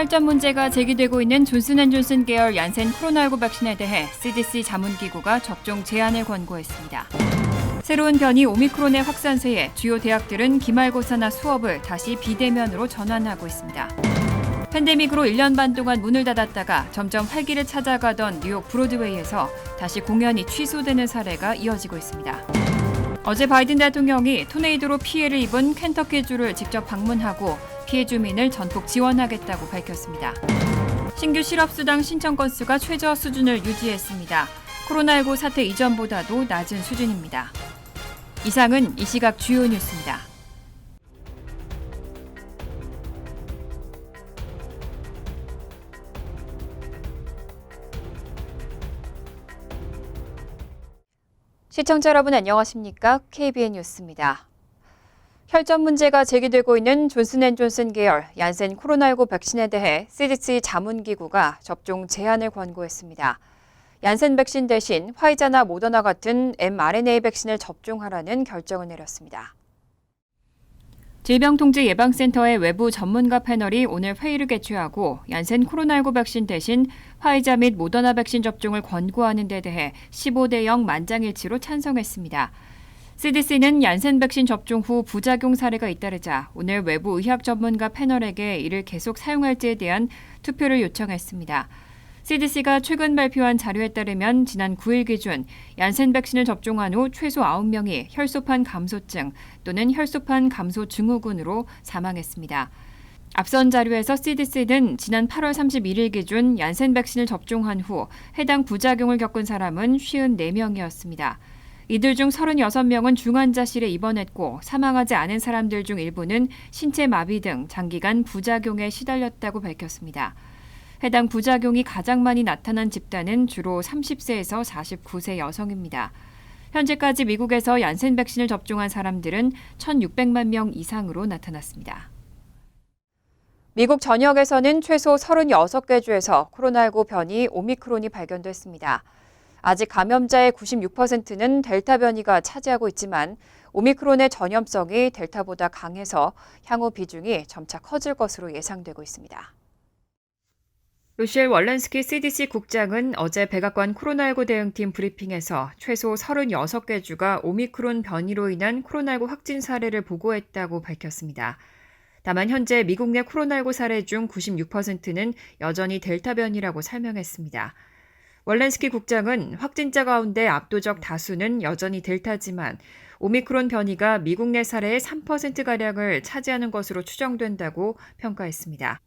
혈전 문제가 제기되고 있는 존슨앤존슨 계열 얀센 코로나19 백신에 대해 CDC 자문기구가 접종 제한을 권고했습니다. 새로운 변이 오미크론의 확산세에 주요 대학들은 기말고사나 수업을 다시 비대면으로 전환하고 있습니다. 팬데믹으로 1년 반 동안 문을 닫았다가 점점 활기를 찾아가던 뉴욕 브로드웨이에서 다시 공연이 취소되는 사례가 이어지고 있습니다. 어제 바이든 대통령이 토네이도로 피해를 입은 켄터키주를 직접 방문하고 피해 주민을 전폭 지원하겠다고 밝혔습니다. 신규 실업수당 신청 건수가 최저 수준을 유지했습니다. 코로나19 사태 이전보다도 낮은 수준입니다. 이상은 이 시각 주요 뉴스입니다. 시청자 여러분 안녕하십니까? KBN 뉴스입니다. 혈전 문제가 제기되고 있는 존슨앤존슨 계열 얀센 코로나19 백신에 대해 CDC 자문기구가 접종 제한을 권고했습니다. 얀센 백신 대신 화이자나 모더나 같은 mRNA 백신을 접종하라는 결정을 내렸습니다. 질병통제예방센터의 외부 전문가 패널이 오늘 회의를 개최하고 얀센 코로나19 백신 대신 화이자 및 모더나 백신 접종을 권고하는 데 대해 15대 0 만장일치로 찬성했습니다. CDC는 얀센 백신 접종 후 부작용 사례가 잇따르자 오늘 외부 의학 전문가 패널에게 이를 계속 사용할지에 대한 투표를 요청했습니다. CDC가 최근 발표한 자료에 따르면 지난 9일 기준 얀센 백신을 접종한 후 최소 9명이 혈소판 감소증 또는 혈소판 감소 증후군으로 사망했습니다. 앞선 자료에서 CDC는 지난 8월 31일 기준 얀센 백신을 접종한 후 해당 부작용을 겪은 사람은 54명이었습니다. 이들 중 36명은 중환자실에 입원했고 사망하지 않은 사람들 중 일부는 신체 마비 등 장기간 부작용에 시달렸다고 밝혔습니다. 해당 부작용이 가장 많이 나타난 집단은 주로 30세에서 49세 여성입니다. 현재까지 미국에서 얀센 백신을 접종한 사람들은 1,600만 명 이상으로 나타났습니다. 미국 전역에서는 최소 36개 주에서 코로나19 변이 오미크론이 발견됐습니다. 아직 감염자의 96%는 델타 변이가 차지하고 있지만 오미크론의 전염성이 델타보다 강해서 향후 비중이 점차 커질 것으로 예상되고 있습니다. 로셸 월렌스키 CDC 국장은 어제 백악관 코로나19 대응팀 브리핑에서 최소 36개 주가 오미크론 변이로 인한 코로나19 확진 사례를 보고했다고 밝혔습니다. 다만 현재 미국 내 코로나19 사례 중 96%는 여전히 델타 변이라고 설명했습니다. 월렌스키 국장은 확진자 가운데 압도적 다수는 여전히 델타지만 오미크론 변이가 미국 내 사례의 3%가량을 차지하는 것으로 추정된다고 평가했습니다.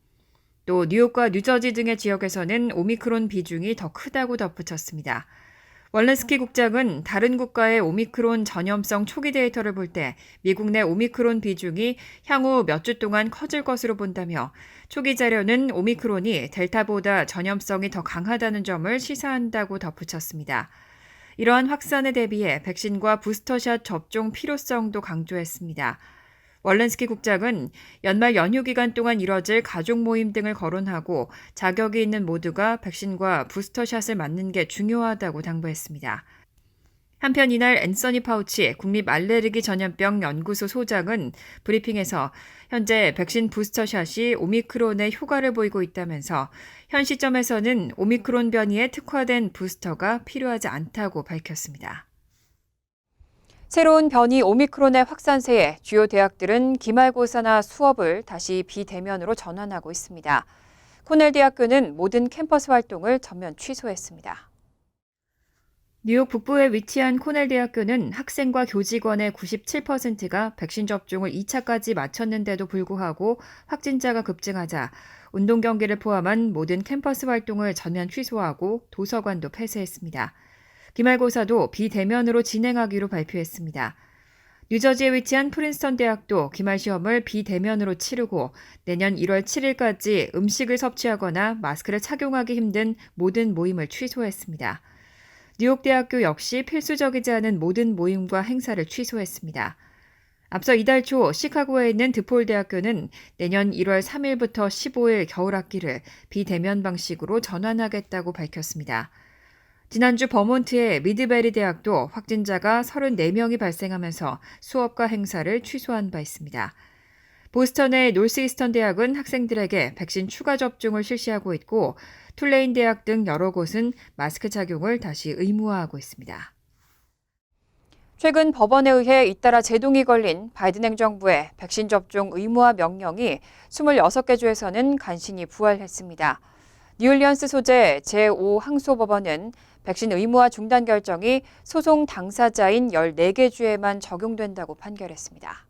또 뉴욕과 뉴저지 등의 지역에서는 오미크론 비중이 더 크다고 덧붙였습니다. 월렌스키 국장은 다른 국가의 오미크론 전염성 초기 데이터를 볼 때 미국 내 오미크론 비중이 향후 몇 주 동안 커질 것으로 본다며 초기 자료는 오미크론이 델타보다 전염성이 더 강하다는 점을 시사한다고 덧붙였습니다. 이러한 확산에 대비해 백신과 부스터샷 접종 필요성도 강조했습니다. 월렌스키 국장은 연말 연휴 기간 동안 이뤄질 가족 모임 등을 거론하고 자격이 있는 모두가 백신과 부스터샷을 맞는 게 중요하다고 당부했습니다. 한편 이날 앤서니 파우치 국립 알레르기 전염병 연구소 소장은 브리핑에서 현재 백신 부스터샷이 오미크론에 효과를 보이고 있다면서 현 시점에서는 오미크론 변이에 특화된 부스터가 필요하지 않다고 밝혔습니다. 새로운 변이 오미크론의 확산세에 주요 대학들은 기말고사나 수업을 다시 비대면으로 전환하고 있습니다. 코넬 대학교는 모든 캠퍼스 활동을 전면 취소했습니다. 뉴욕 북부에 위치한 코넬 대학교는 학생과 교직원의 97%가 백신 접종을 2차까지 마쳤는데도 불구하고 확진자가 급증하자 운동 경기를 포함한 모든 캠퍼스 활동을 전면 취소하고 도서관도 폐쇄했습니다. 기말고사도 비대면으로 진행하기로 발표했습니다. 뉴저지에 위치한 프린스턴 대학도 기말 시험을 비대면으로 치르고 내년 1월 7일까지 음식을 섭취하거나 마스크를 착용하기 힘든 모든 모임을 취소했습니다. 뉴욕 대학교 역시 필수적이지 않은 모든 모임과 행사를 취소했습니다. 앞서 이달 초 시카고에 있는 드폴 대학교는 내년 1월 3일부터 15일 겨울학기를 비대면 방식으로 전환하겠다고 밝혔습니다. 지난주 버몬트의 미드베리 대학도 확진자가 34명이 발생하면서 수업과 행사를 취소한 바 있습니다. 보스턴의 노스이스턴 대학은 학생들에게 백신 추가 접종을 실시하고 있고 툴레인 대학 등 여러 곳은 마스크 착용을 다시 의무화하고 있습니다. 최근 법원에 의해 잇따라 제동이 걸린 바이든 행정부의 백신 접종 의무화 명령이 26개 주에서는 간신히 부활했습니다. 뉴올리언스 소재 제5항소법원은 백신 의무화 중단 결정이 소송 당사자인 14개 주에만 적용된다고 판결했습니다.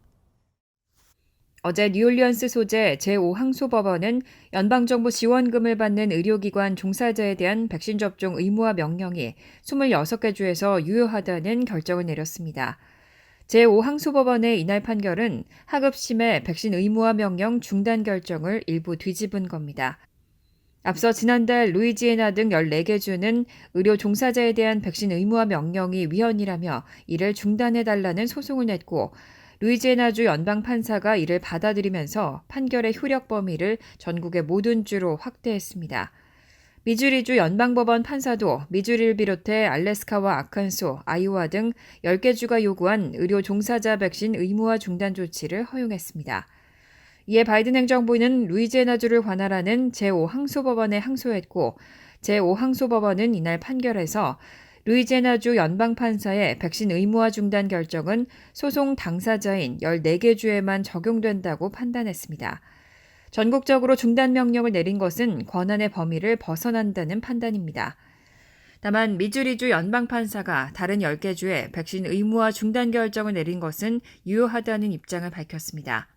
어제 뉴올리언스 소재 제5항소법원은 연방정부 지원금을 받는 의료기관 종사자에 대한 백신 접종 의무화 명령이 26개 주에서 유효하다는 결정을 내렸습니다. 제5항소법원의 이날 판결은 하급심의 백신 의무화 명령 중단 결정을 일부 뒤집은 겁니다. 앞서 지난달 루이지애나 등 14개 주는 의료 종사자에 대한 백신 의무화 명령이 위헌이라며 이를 중단해달라는 소송을 냈고 루이지애나주 연방판사가 이를 받아들이면서 판결의 효력 범위를 전국의 모든 주로 확대했습니다. 미주리주 연방법원 판사도 미주리를 비롯해 알래스카와 아칸소, 아이오와 등 10개 주가 요구한 의료 종사자 백신 의무화 중단 조치를 허용했습니다. 이에 바이든 행정부는 루이지애나주를 관할하는 제5항소법원에 항소했고 제5항소법원은 이날 판결에서 루이지애나주 연방판사의 백신 의무화 중단 결정은 소송 당사자인 14개 주에만 적용된다고 판단했습니다. 전국적으로 중단 명령을 내린 것은 권한의 범위를 벗어난다는 판단입니다. 다만 미주리주 연방판사가 다른 10개 주에 백신 의무화 중단 결정을 내린 것은 유효하다는 입장을 밝혔습니다.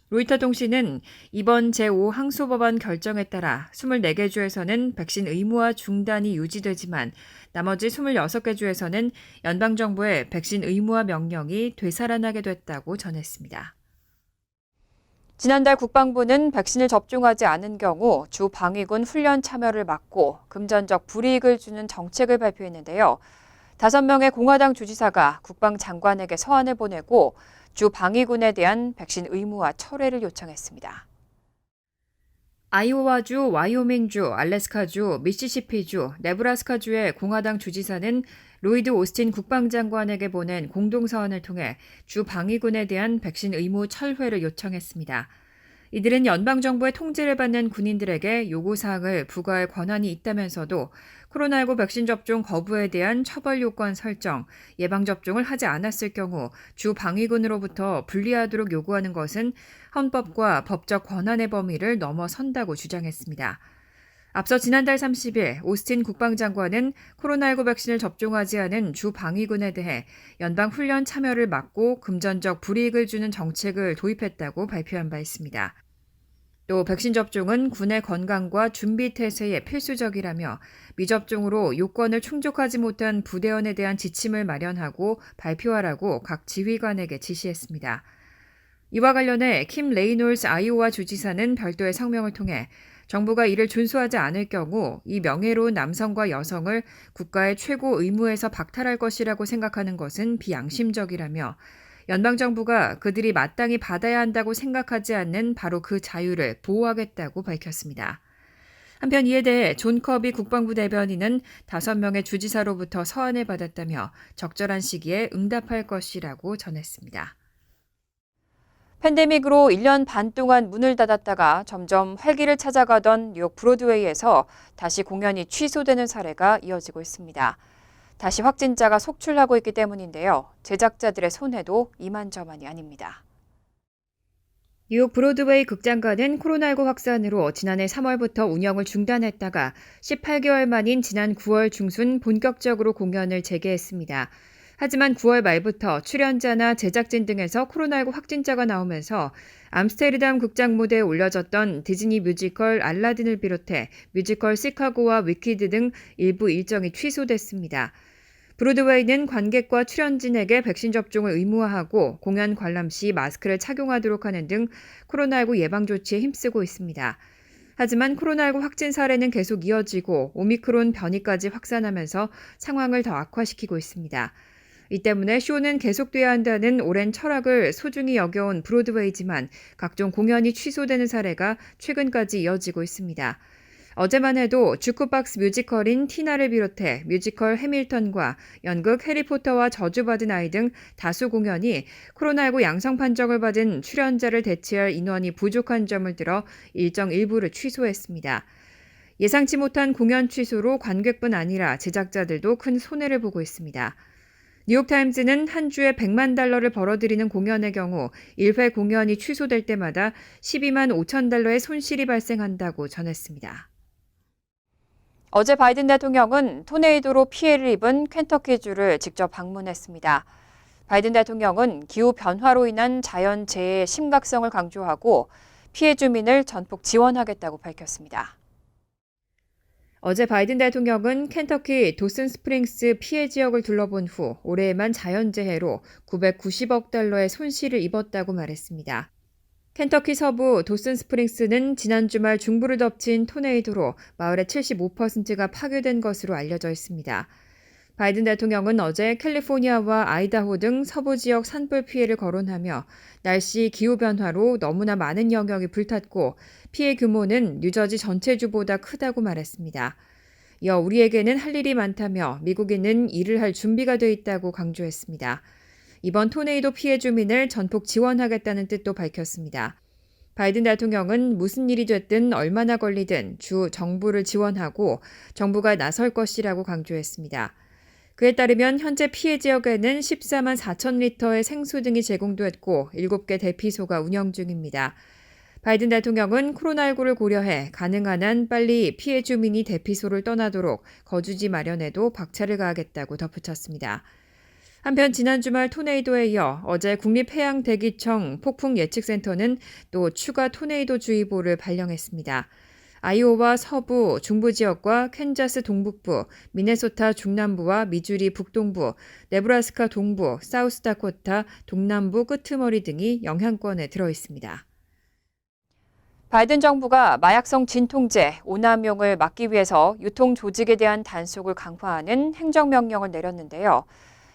로이터 통신은 이번 제5항소법원 결정에 따라 24개 주에서는 백신 의무화 중단이 유지되지만 나머지 26개 주에서는 연방정부의 백신 의무화 명령이 되살아나게 됐다고 전했습니다. 지난달 국방부는 백신을 접종하지 않은 경우 주 방위군 훈련 참여를 막고 금전적 불이익을 주는 정책을 발표했는데요. 5명의 공화당 주지사가 국방장관에게 서한을 보내고 주 방위군에 대한 백신 의무화 철회를 요청했습니다. 아이오와주, 와이오밍주, 알래스카주, 미시시피주, 네브라스카주의 공화당 주지사는 로이드 오스틴 국방장관에게 보낸 공동서한을 통해 주 방위군에 대한 백신 의무 철회를 요청했습니다. 이들은 연방정부의 통제를 받는 군인들에게 요구사항을 부과할 권한이 있다면서도 코로나19 백신 접종 거부에 대한 처벌 요건 설정, 예방접종을 하지 않았을 경우 주 방위군으로부터 분리하도록 요구하는 것은 헌법과 법적 권한의 범위를 넘어선다고 주장했습니다. 앞서 지난달 30일 오스틴 국방장관은 코로나19 백신을 접종하지 않은 주 방위군에 대해 연방 훈련 참여를 막고 금전적 불이익을 주는 정책을 도입했다고 발표한 바 있습니다. 또 백신 접종은 군의 건강과 준비 태세에 필수적이라며 미접종으로 요건을 충족하지 못한 부대원에 대한 지침을 마련하고 발표하라고 각 지휘관에게 지시했습니다. 이와 관련해 킴 레이놀스 아이오와 주지사는 별도의 성명을 통해 정부가 이를 준수하지 않을 경우 이 명예로운 남성과 여성을 국가의 최고 의무에서 박탈할 것이라고 생각하는 것은 비양심적이라며 연방정부가 그들이 마땅히 받아야 한다고 생각하지 않는 바로 그 자유를 보호하겠다고 밝혔습니다. 한편 이에 대해 존 커비 국방부 대변인은 5명의 주지사로부터 서한을 받았다며 적절한 시기에 응답할 것이라고 전했습니다. 팬데믹으로 1년 반 동안 문을 닫았다가 점점 활기를 찾아가던 뉴욕 브로드웨이에서 다시 공연이 취소되는 사례가 이어지고 있습니다. 다시 확진자가 속출하고 있기 때문인데요. 제작자들의 손해도 이만저만이 아닙니다. 뉴욕 브로드웨이 극장관은 코로나19 확산으로 지난해 3월부터 운영을 중단했다가 18개월 만인 지난 9월 중순 본격적으로 공연을 재개했습니다. 하지만 9월 말부터 출연자나 제작진 등에서 코로나19 확진자가 나오면서 암스테르담 극장 무대에 올려졌던 디즈니 뮤지컬 알라딘을 비롯해 뮤지컬 시카고와 위키드 등 일부 일정이 취소됐습니다. 브로드웨이는 관객과 출연진에게 백신 접종을 의무화하고 공연 관람 시 마스크를 착용하도록 하는 등 코로나19 예방 조치에 힘쓰고 있습니다. 하지만 코로나19 확진 사례는 계속 이어지고 오미크론 변이까지 확산하면서 상황을 더 악화시키고 있습니다. 이 때문에 쇼는 계속돼야 한다는 오랜 철학을 소중히 여겨온 브로드웨이지만 각종 공연이 취소되는 사례가 최근까지 이어지고 있습니다. 어제만 해도 주크박스 뮤지컬인 티나를 비롯해 뮤지컬 해밀턴과 연극 해리포터와 저주받은 아이 등 다수 공연이 코로나19 양성 판정을 받은 출연자를 대체할 인원이 부족한 점을 들어 일정 일부를 취소했습니다. 예상치 못한 공연 취소로 관객뿐 아니라 제작자들도 큰 손해를 보고 있습니다. 뉴욕타임즈는 한 주에 $1,000,000를 벌어들이는 공연의 경우 1회 공연이 취소될 때마다 $12만 5천 달러의 손실이 발생한다고 전했습니다. 어제 바이든 대통령은 토네이도로 피해를 입은 켄터키주를 직접 방문했습니다. 바이든 대통령은 기후 변화로 인한 자연재해의 심각성을 강조하고 피해 주민을 전폭 지원하겠다고 밝혔습니다. 어제 바이든 대통령은 켄터키 도슨 스프링스 피해 지역을 둘러본 후 올해에만 자연재해로 $990억 달러의 손실을 입었다고 말했습니다. 켄터키 서부 도슨 스프링스는 지난 주말 중부를 덮친 토네이도로 마을의 75%가 파괴된 것으로 알려져 있습니다. 바이든 대통령은 어제 캘리포니아와 아이다호 등 서부 지역 산불 피해를 거론하며 날씨 기후변화로 너무나 많은 영역이 불탔고 피해 규모는 뉴저지 전체 주보다 크다고 말했습니다. 이어 우리에게는 할 일이 많다며 미국인은 일을 할 준비가 돼 있다고 강조했습니다. 이번 토네이도 피해 주민을 전폭 지원하겠다는 뜻도 밝혔습니다. 바이든 대통령은 무슨 일이 됐든 얼마나 걸리든 주 정부를 지원하고 정부가 나설 것이라고 강조했습니다. 그에 따르면 현재 피해 지역에는 14만 4천 리터의 생수 등이 제공됐고 7개 대피소가 운영 중입니다. 바이든 대통령은 코로나19를 고려해 가능한 한 빨리 피해 주민이 대피소를 떠나도록 거주지 마련에도 박차를 가하겠다고 덧붙였습니다. 한편 지난 주말 토네이도에 이어 어제 국립해양대기청 폭풍예측센터는 또 추가 토네이도 주의보를 발령했습니다. 아이오와 서부, 중부 지역과 캔자스 동북부, 미네소타 중남부와 미주리 북동부, 네브라스카 동부, 사우스다코타 동남부 끄트머리 등이 영향권에 들어 있습니다. 바이든 정부가 마약성 진통제 오남용을 막기 위해서 유통 조직에 대한 단속을 강화하는 행정명령을 내렸는데요.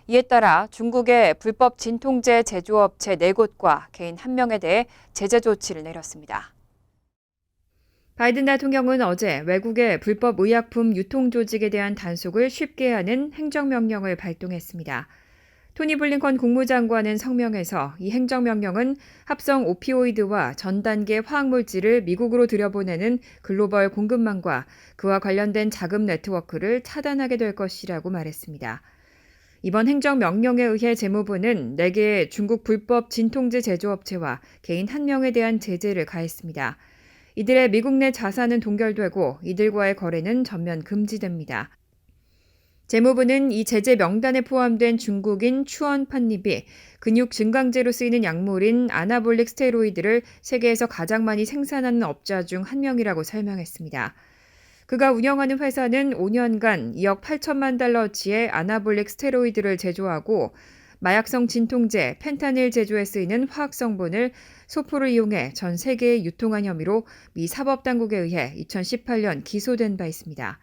이에 따라 중국의 불법 진통제 제조업체 4곳과 개인 1명에 대해 제재 조치를 내렸습니다. 바이든 대통령은 어제 외국의 불법 의약품 유통 조직에 대한 단속을 쉽게 하는 행정명령을 발동했습니다. 토니 블링컨 국무장관은 성명에서 이 행정명령은 합성 오피오이드와 전 단계 화학물질을 미국으로 들여보내는 글로벌 공급망과 그와 관련된 자금 네트워크를 차단하게 될 것이라고 말했습니다. 이번 행정명령에 의해 재무부는 4개의 중국 불법 진통제 제조업체와 개인 1명에 대한 제재를 가했습니다. 이들의 미국 내 자산은 동결되고 이들과의 거래는 전면 금지됩니다. 재무부는 이 제재 명단에 포함된 중국인 추원 판립이 근육 증강제로 쓰이는 약물인 아나볼릭 스테로이드를 세계에서 가장 많이 생산하는 업자 중 한 명이라고 설명했습니다. 그가 운영하는 회사는 5년간 2억 8천만 달러어치의 아나볼릭 스테로이드를 제조하고 마약성 진통제 펜타닐 제조에 쓰이는 화학성분을 소포를 이용해 전 세계에 유통한 혐의로 미 사법당국에 의해 2018년 기소된 바 있습니다.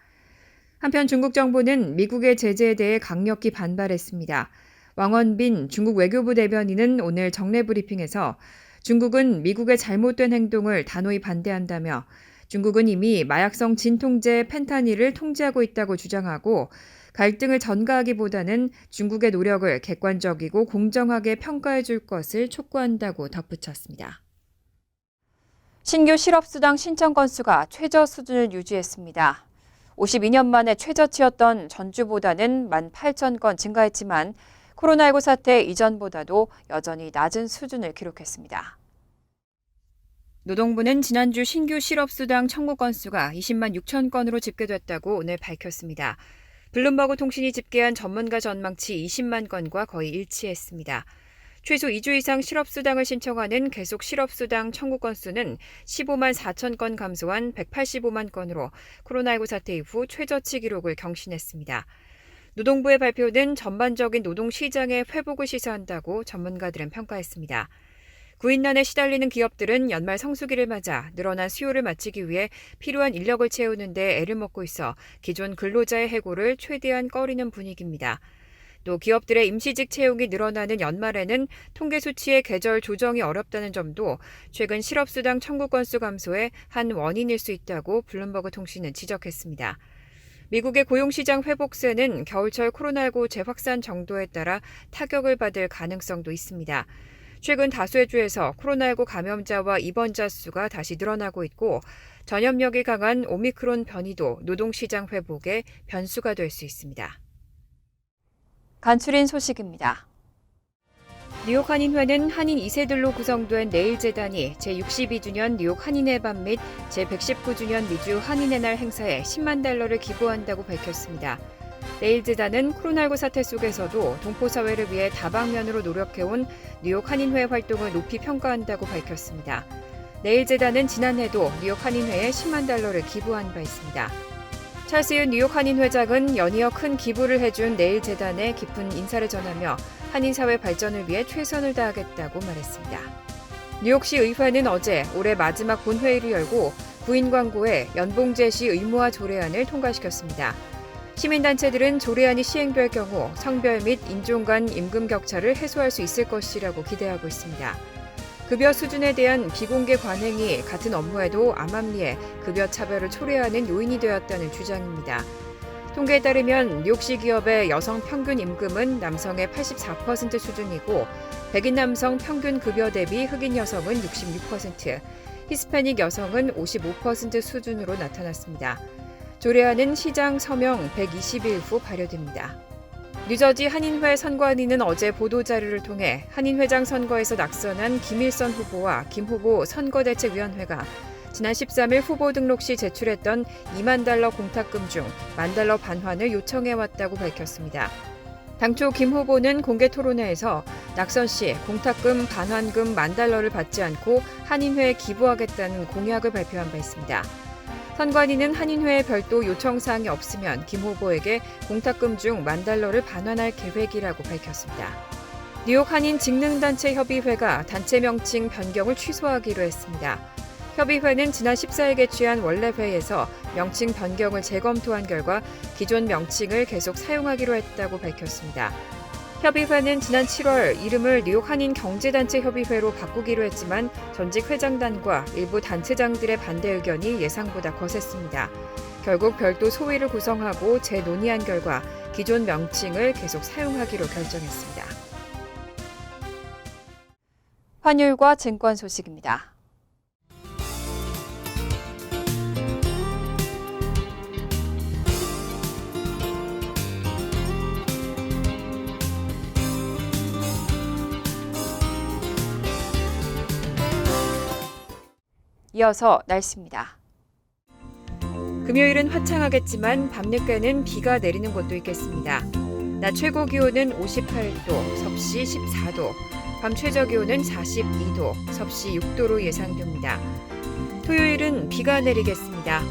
한편 중국 정부는 미국의 제재에 대해 강력히 반발했습니다. 왕원빈 중국 외교부 대변인은 오늘 정례 브리핑에서 중국은 미국의 잘못된 행동을 단호히 반대한다며 중국은 이미 마약성 진통제 펜타닐을 통제하고 있다고 주장하고 갈등을 전가하기보다는 중국의 노력을 객관적이고 공정하게 평가해 줄 것을 촉구한다고 덧붙였습니다. 신규 실업수당 신청 건수가 최저 수준을 유지했습니다. 52년 만에 최저치였던 전주보다는 18,000건 증가했지만 코로나19 사태 이전보다도 여전히 낮은 수준을 기록했습니다. 노동부는 지난주 신규 실업수당 청구 건수가 20만 6천 건으로 집계됐다고 오늘 밝혔습니다. 블룸버그 통신이 집계한 전문가 전망치 20만 건과 거의 일치했습니다. 최소 2주 이상 실업수당을 신청하는 계속 실업수당 청구 건수는 15만 4천 건 감소한 185만 건으로 코로나19 사태 이후 최저치 기록을 경신했습니다. 노동부의 발표는 전반적인 노동시장의 회복을 시사한다고 전문가들은 평가했습니다. 구인난에 시달리는 기업들은 연말 성수기를 맞아 늘어난 수요를 맞추기 위해 필요한 인력을 채우는 데 애를 먹고 있어 기존 근로자의 해고를 최대한 꺼리는 분위기입니다. 또 기업들의 임시직 채용이 늘어나는 연말에는 통계 수치의 계절 조정이 어렵다는 점도 최근 실업수당 청구 건수 감소의 한 원인일 수 있다고 블룸버그 통신은 지적했습니다. 미국의 고용시장 회복세는 겨울철 코로나19 재확산 정도에 따라 타격을 받을 가능성도 있습니다. 최근 다수의 주에서 코로나19 감염자와 입원자 수가 다시 늘어나고 있고 전염력이 강한 오미크론 변이도 노동시장 회복에 변수가 될 수 있습니다. 간추린 소식입니다. 뉴욕 한인회는 한인 2세들로 구성된 네일재단이 제62주년 뉴욕 한인의 밤 및 제119주년 미주 한인의 날 행사에 $10만 기부한다고 밝혔습니다. 네일재단은 코로나19 사태 속에서도 동포사회를 위해 다방면으로 노력해온 뉴욕 한인회 활동을 높이 평가한다고 밝혔습니다. 네일재단은 지난해도 뉴욕 한인회에 $10만 기부한 바 있습니다. 찰스 윤 뉴욕 한인회장은 연이어 큰 기부를 해준 네일재단에 깊은 인사를 전하며 한인사회 발전을 위해 최선을 다하겠다고 말했습니다. 뉴욕시 의회는 어제 올해 마지막 본회의를 열고 구인 광고의 연봉 제시 의무화 조례안을 통과시켰습니다. 시민단체들은 조례안이 시행될 경우 성별 및 인종 간 임금 격차를 해소할 수 있을 것이라고 기대하고 있습니다. 급여 수준에 대한 비공개 관행이 같은 업무에도 암암리에 급여 차별을 초래하는 요인이 되었다는 주장입니다. 통계에 따르면 뉴욕시 기업의 여성 평균 임금은 남성의 84% 수준이고 백인 남성 평균 급여 대비 흑인 여성은 66%, 히스패닉 여성은 55% 수준으로 나타났습니다. 조례안은 시장 서명 120일 후 발효됩니다. 뉴저지 한인회 선관위는 어제 보도자료를 통해 한인회장 선거에서 낙선한 김일선 후보와 김 후보 선거대책위원회가 지난 13일 후보 등록 시 제출했던 $2만 공탁금 중 $1만 반환을 요청해왔다고 밝혔습니다. 당초 김 후보는 공개 토론회에서 낙선 시 공탁금 반환금 $10,000를 받지 않고 한인회에 기부하겠다는 공약을 발표한 바 있습니다. 선관위는 한인회에 별도 요청사항이 없으면 김 후보에게 공탁금 중 $10,000를 반환할 계획이라고 밝혔습니다. 뉴욕 한인 직능단체 협의회가 단체 명칭 변경을 취소하기로 했습니다. 협의회는 지난 14일 개최한 원래 회의에서 명칭 변경을 재검토한 결과 기존 명칭을 계속 사용하기로 했다고 밝혔습니다. 협의회는 지난 7월 이름을 뉴욕 한인 경제단체 협의회로 바꾸기로 했지만 전직 회장단과 일부 단체장들의 반대 의견이 예상보다 거셌습니다. 결국 별도 소위를 구성하고 재논의한 결과 기존 명칭을 계속 사용하기로 결정했습니다. 환율과 증권 소식입니다. 이어서 날씨입니다. 금요일은 화창하겠지만 밤늦게는 비가 내리는 곳도 있겠습니다. 낮 최고 기온은 58도, 섭씨 14도, 밤 최저 기온은 42도, 섭씨 6도로 예상됩니다. 토요일은 비가 내리겠습니다.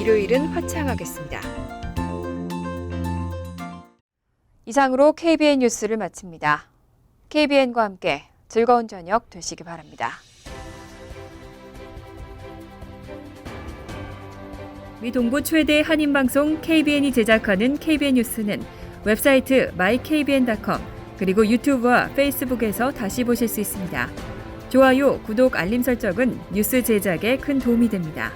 일요일은 화창하겠습니다. 이상으로 KBN 뉴스를 마칩니다. KBN과 함께 즐거운 저녁 되시기 바랍니다. 미 동부 최대 한인방송 KBN이 제작하는 KBN 뉴스는 웹사이트 mykbn.com 그리고 유튜브와 페이스북에서 다시 보실 수 있습니다. 좋아요, 구독, 알림 설정은 뉴스 제작에 큰 도움이 됩니다.